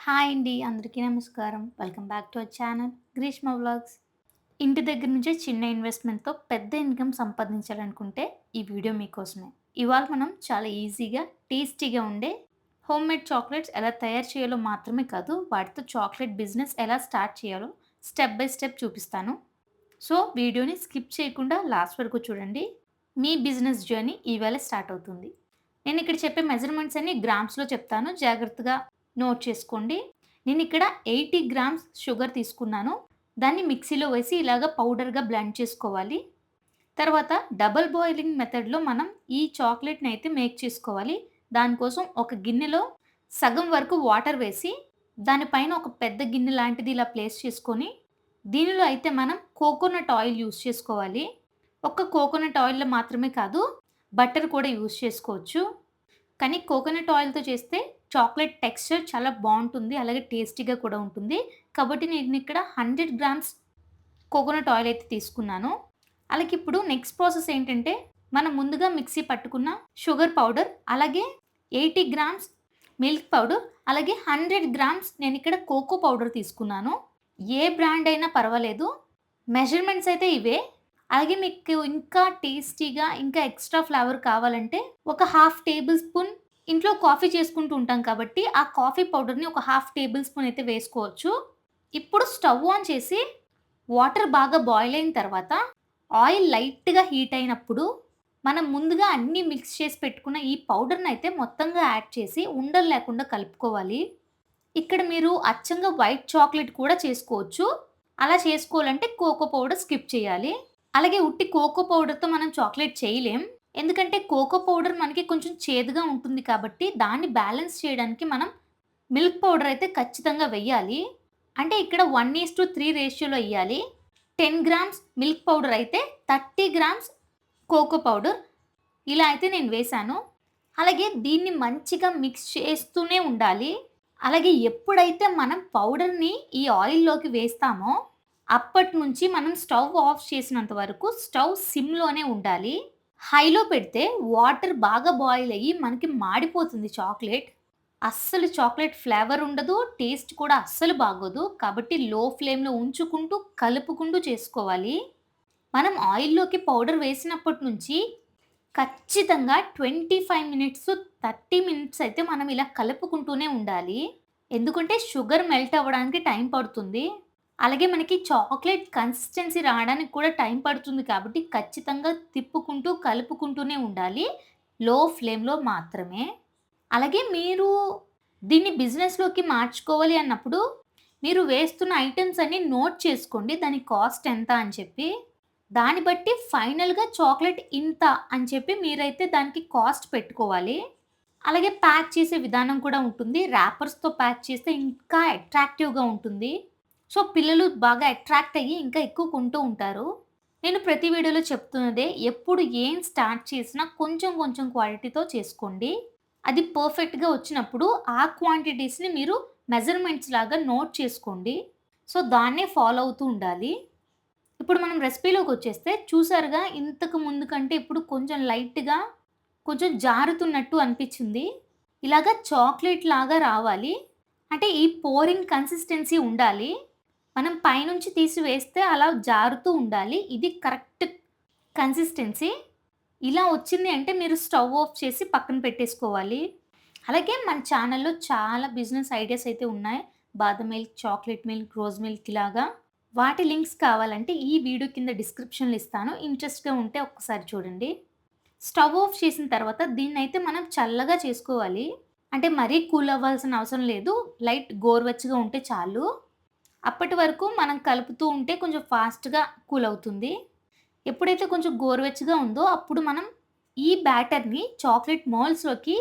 Hi అండి. అందరికీ నమస్కారం. Welcome back to our channel 'Greeshma vlogs'. ఇంటి దగ్గర నుంచే చిన్న ఇన్వెస్ట్‌మెంట్‌తో పెద్ద ఇన్‌కమ్ సంపాదించాలనుకుంటే ఈ వీడియో మీకోసమే. ఇవాళ మనం చాలా ఈజీగా, టేస్టీగా ఉండే హోమ్‌మేడ్ చాక్లెట్స్ ఎలా తయారు చేయాలో మాత్రమే కాదు, వాటితో చాక్లెట్ బిజినెస్ ఎలా స్టార్ట్ చేయాలో స్టెప్ బై స్టెప్ చూపిస్తాను. సో, వీడియోని స్కిప్ చేయకుండా లాస్ట్ వరకు చూడండి. మీ బిజినెస్ జర్నీ ఈవేళ స్టార్ట్ అవుతుంది. నేనిక్కడ చెప్పే మెజర్‌మెంట్స్ అన్నీ గ్రామ్స్‌లో చెప్తాను. జాగ్రత్తగా నోట్ చేసుకోండి. నేనిక్కడ 80 గ్రామ్స్ షుగర్ తీసుకున్నాను. దాన్ని మిక్సీలో వేసి ఇలాగ పౌడర్‌గా బ్లెండ్ చేసుకోవాలి. తర్వాత డబుల్ బాయిలింగ్ మెథడ్‌లో మనం ఈ చాక్లెట్‌ని అయితే మేక్ చేసుకోవాలి. దానికోసం ఒక గిన్నెలో సగం వరకు వాటర్ వేసి, దానిపైన ఒక పెద్ద గిన్నె లాంటిది ఇలా ప్లేస్ చేసుకొని, దీనిలో అయితే మనం కోకోనట్ ఆయిల్ యూజ్ చేసుకోవాలి. ఒక్క కోకోనట్ ఆయిల్‌లో మాత్రమే కాదు, బటర్ కూడా యూజ్ చేసుకోవచ్చు. కానీ కోకోనట్ ఆయిల్‌తో చేస్తే చాక్లేట్ టెక్స్చర్ చాలా బావుంటుంది. అలాగే టేస్టీగా కూడా ఉంటుంది. కాబట్టి నేనిక్కడ 100 గ్రామ్స్ కోకోనట్ ఆయిల్ అయితే తీసుకున్నాను. అలాగే ఇప్పుడు నెక్స్ట్ ప్రాసెస్ ఏంటంటే, మనం ముందుగా మిక్సీ పట్టుకున్న షుగర్ పౌడర్, అలాగే 80 గ్రామ్స్ మిల్క్ పౌడర్, అలాగే 100 గ్రామ్స్ నేనిక్కడ కోకో పౌడర్ తీసుకున్నాను. ఏ బ్రాండ్ అయినా పర్వాలేదు. మెజర్‌మెంట్స్ అయితే ఇవే. అలాగే మీకు ఇంకా టేస్టీగా, ఇంకా ఎక్స్‌ట్రా ఫ్లేవర్ కావాలంటే ఒక హాఫ్ టేబుల్ స్పూన్ ఇంట్లో కాఫీ చేసుకుంటూ ఉంటాం కాబట్టి, ఆ కాఫీ పౌడర్‌ని ఒక హాఫ్ టేబుల్ స్పూన్ అయితే వేసుకోవచ్చు. ఇప్పుడు స్టవ్ ఆన్ చేసి వాటర్ బాగా బాయిల్ అయిన తర్వాత, ఆయిల్ లైట్‌గా హీట్ అయినప్పుడు, మనం ముందుగా అన్నీ మిక్స్ చేసి పెట్టుకున్న ఈ పౌడర్‌నయితే మొత్తంగా యాడ్ చేసి ఉండలు లేకుండా కలుపుకోవాలి. ఇక్కడ మీరు అచ్చంగా వైట్ చాక్లేట్ కూడా చేసుకోవచ్చు. అలా చేసుకోవాలంటే కోకో పౌడర్ స్కిప్ చేయాలి. అలాగే ఉట్టి కోకో పౌడర్‌తో మనం చాక్లేట్ చేయలేం. ఎందుకంటే కోకో పౌడర్ మనకి కొంచెం చేదుగా ఉంటుంది కాబట్టి, దాన్ని బ్యాలెన్స్ చేయడానికి మనం మిల్క్ పౌడర్ అయితే ఖచ్చితంగా వెయ్యాలి. అంటే ఇక్కడ 1:3 రేషియోలో ఎయ్యాలి. 10 గ్రామ్స్ మిల్క్ పౌడర్ అయితే 30 గ్రామ్స్ కోకో పౌడర్ ఇలా అయితే నేను వేశాను. అలాగే దీన్ని మంచిగా మిక్స్ చేస్తూనే ఉండాలి. అలాగే ఎప్పుడైతే మనం పౌడర్‌ని ఈ ఆయిల్‌లోకి వేస్తామో, అప్పటినుంచి మనం స్టవ్ ఆఫ్ చేసినంత వరకు స్టవ్ సిమ్‌లోనే ఉండాలి. హైలో పెడితే వాటర్ బాగా బాయిల్ అయ్యి మనకి మాడిపోతుంది చాక్లేట్. అస్సలు చాక్లేట్ ఫ్లేవర్ ఉండదు. టేస్ట్ కూడా అస్సలు బాగోదు. కాబట్టి లో ఫ్లేమ్‌లో ఉంచుకుంటూ, కలుపుకుంటూ చేసుకోవాలి. మనం ఆయిల్‌లోకి పౌడర్ వేసినప్పటి నుంచి ఖచ్చితంగా 25 మినిట్స్, 30 మినిట్స్ అయితే మనం ఇలా కలుపుకుంటూనే ఉండాలి. ఎందుకంటే షుగర్ మెల్ట్ అవ్వడానికి టైం పడుతుంది. అలాగే మనకి చాక్లేట్ కన్సిస్టెన్సీ రావడానికి కూడా టైం పడుతుంది కాబట్టి ఖచ్చితంగా తిప్పుకుంటూ, కలుపుకుంటూనే ఉండాలి. లో ఫ్లేమ్‌లో మాత్రమే. అలాగే మీరు దీన్ని బిజినెస్‌లోకి మార్చుకోవాలి అన్నప్పుడు, మీరు వేస్తున్న ఐటెమ్స్ అన్నీ నోట్ చేసుకోండి. దాని కాస్ట్ ఎంత అని చెప్పి. దాన్ని బట్టి ఫైనల్‌గా చాక్లేట్ ఇంత అని చెప్పి మీరైతే దానికి కాస్ట్ పెట్టుకోవాలి. అలాగే ప్యాక్ చేసే విధానం కూడా ఉంటుంది. ర్యాపర్స్‌తో ప్యాక్ చేస్తే ఇంకా అట్రాక్టివ్‌గా ఉంటుంది. సో, పిల్లలు బాగా అట్రాక్ట్ అయ్యి ఇంకా ఎక్కువ కొంటూ ఉంటారు. నేను ప్రతి వీడియోలో చెప్తున్నదే ఎప్పుడు ఏం స్టార్ట్ చేసినా కొంచెం కొంచెం క్వాలిటీతో చేసుకోండి. అది పర్ఫెక్ట్‌గా వచ్చినప్పుడు ఆ క్వాంటిటీస్‌ని మీరు మెజర్‌మెంట్స్ లాగా నోట్ చేసుకోండి. సో, దాన్నే ఫాలో అవుతూ ఉండాలి. ఇప్పుడు మనం రెసిపీలోకొచ్చేస్తే చూసారుగా ఇంతకు ముందు కంటే ఇప్పుడు కొంచెం లైట్‌గా కొంచెం జారుతున్నట్టు అనిపిచ్చింది. ఇలాగ చాక్లేట్ లాగా రావాలి. అంటే ఈ పోరింగ్ కన్సిస్టెన్సీ ఉండాలి. మనం పైనుంచి తీసి వేస్తే అలా జారుతూ ఉండాలి. ఇది కరెక్ట్ కన్సిస్టెన్సీ. ఇలా వచ్చింది అంటే మీరు స్టవ్ ఆఫ్ చేసి పక్కన పెట్టేసుకోవాలి. అలాగే మన ఛానల్‌లో చాలా బిజినెస్ ఐడియాస్ అయితే ఉన్నాయి. బాదం milk, chocolate milk, rose milk ఇలాగా. వాటి లింక్స్ కావాలంటే ఈ వీడియో కింద డిస్క్రిప్షన్‌లో ఇస్తాను. ఇంట్రెస్ట్‌గా ఉంటే ఒక్కసారి చూడండి. స్టవ్ ఆఫ్ చేసిన తర్వాత దీన్నైతే మనం చల్లగా చేసుకోవాలి. అంటే మరీ కూల్ అవ్వాల్సిన అవసరం లేదు. లైట్ గోరువెచ్చగా ఉంటే చాలు. అప్పటి వరకు మనం కలుపుతూ ఉంటే కొంచెం ఫాస్ట్‌గా కూల్ అవుతుంది. ఎప్పుడైతే కొంచెం గోరువెచ్చగా ఉందో అప్పుడు మనం ఈ బ్యాటర్‌ని చాక్లేట్ మౌల్డ్స్‌లోకి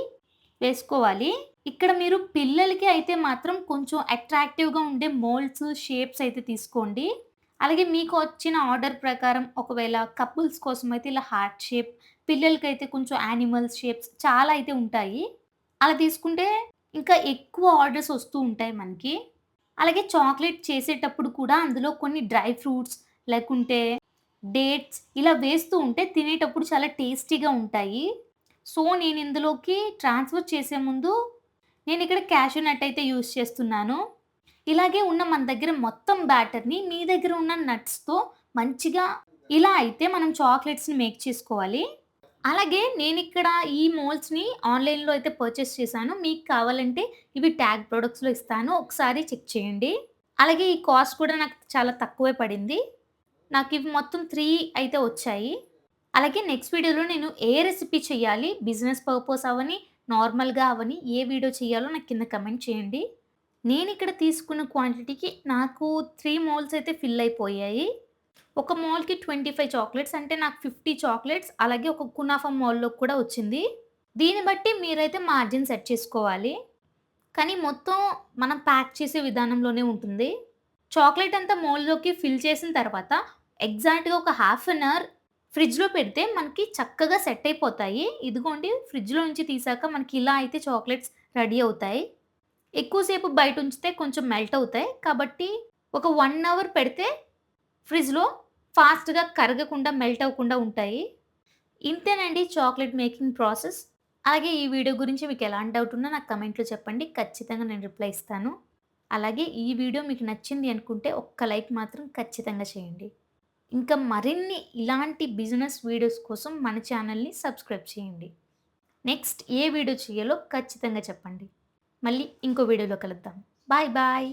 వేసుకోవాలి. ఇక్కడ మీరు పిల్లలకి అయితే మాత్రం కొంచెం అట్రాక్టివ్‌గా ఉండే మోల్డ్స్, షేప్స్ అయితే తీసుకోండి. అలాగే మీకు వచ్చిన ఆర్డర్ ప్రకారం ఒకవేళ కపుల్స్ కోసమైతే ఇలా హార్ట్ షేప్, పిల్లలకైతే కొంచెం యానిమల్స్ షేప్స్ చాలా అయితే ఉంటాయి. అలా తీసుకుంటే ఇంకా ఎక్కువ ఆర్డర్స్ వస్తూ ఉంటాయి మనకి. అలాగే చాక్లేట్ చేసేటప్పుడు కూడా అందులో కొన్ని డ్రై ఫ్రూట్స్ లేకుంటే డేట్స్ ఇలా వేస్తూ ఉంటే తినేటప్పుడు చాలా టేస్టీగా ఉంటాయి. సో, నేను ఇందులోకి ట్రాన్స్‌ఫర్ చేసే ముందు నేనిక్కడ క్యాష్యూ నట్ అయితే యూజ్ చేస్తున్నాను. ఇలాగే ఉన్న మన దగ్గర మొత్తం బ్యాటర్‌ని మీ దగ్గర ఉన్న నట్స్‌తో మంచిగా ఇలా అయితే మనం చాక్లెట్స్‌ని మేక్ చేసుకోవాలి. అలాగే నేనిక్కడ ఈ మోల్డ్స్‌ని ఆన్‌లైన్‌లో అయితే పర్చేస్ చేశాను. మీకు కావాలంటే ఇవి ట్యాగ్ ప్రొడక్ట్స్‌లో ఇస్తాను. ఒకసారి చెక్ చేయండి. అలాగే ఈ కాస్ట్ కూడా నాకు చాలా తక్కువే పడింది. నాకివి మొత్తం 3 అయితే వచ్చాయి. అలాగే నెక్స్ట్ వీడియోలో నేను ఏ రెసిపీ చేయాలి, బిజినెస్ పర్పస్ అవ్వని, నార్మల్‌గా అవ్వని, ఏ వీడియో చేయాలో నాకు కింద కమెంట్ చేయండి. నేనిక్కడ తీసుకున్న క్వాంటిటీకి నాకు 3 మోల్స్ అయితే ఫిల్ అయిపోయాయి. ఒక మోల్‌కి 25 చాక్లెట్స్ అంటే నాకు 50 చాక్లెట్స్ అలాగే ఒక కునాఫా మోల్‌లో కూడా వచ్చింది. దీన్ని బట్టి మీరైతే మార్జిన్ సెట్ చేసుకోవాలి. కానీ మొత్తం మనం ప్యాక్ చేసే విధానంలోనే ఉంటుంది. చాక్లేట్ అంతా మోల్డ్‌లోకి ఫిల్ చేసిన తర్వాత ఎగ్జాక్ట్‌గా ఒక హాఫ్ అన్ అవర్ ఫ్రిడ్జ్‌లో పెడితే మనకి చక్కగా సెట్ అయిపోతాయి. ఇదిగోండి ఫ్రిడ్జ్‌లో నుంచి తీసాక మనకి ఇలా అయితే చాక్లెట్స్ రెడీ అవుతాయి. ఎక్కువ సేపు బయట ఉంచితే కొంచెం మెల్ట్ అవుతాయి. కాబట్టి ఒక 1 అవర్ పెడితే ఫ్రిడ్జ్‌లో ఫాస్ట్‌గా కరగకుండా, మెల్ట్ అవ్వకుండా ఉంటాయి. ఇంతేనండి చాక్లేట్ మేకింగ్ ప్రాసెస్. అలాగే ఈ వీడియో గురించి మీకు ఎలాంటి డౌట్ ఉన్నా నాకు కమెంట్‌లో చెప్పండి. ఖచ్చితంగా నేను రిప్లై ఇస్తాను. అలాగే ఈ వీడియో మీకు నచ్చింది అనుకుంటే ఒక్క లైక్ మాత్రం ఖచ్చితంగా చేయండి. ఇంకా మరిన్ని ఇలాంటి బిజినెస్ వీడియోస్ కోసం మన ఛానల్‌ని సబ్స్క్రైబ్ చేయండి. నెక్స్ట్ ఏ వీడియో చేయాలో ఖచ్చితంగా చెప్పండి. మళ్ళీ ఇంకో వీడియోలో కలుద్దాం. Bye bye.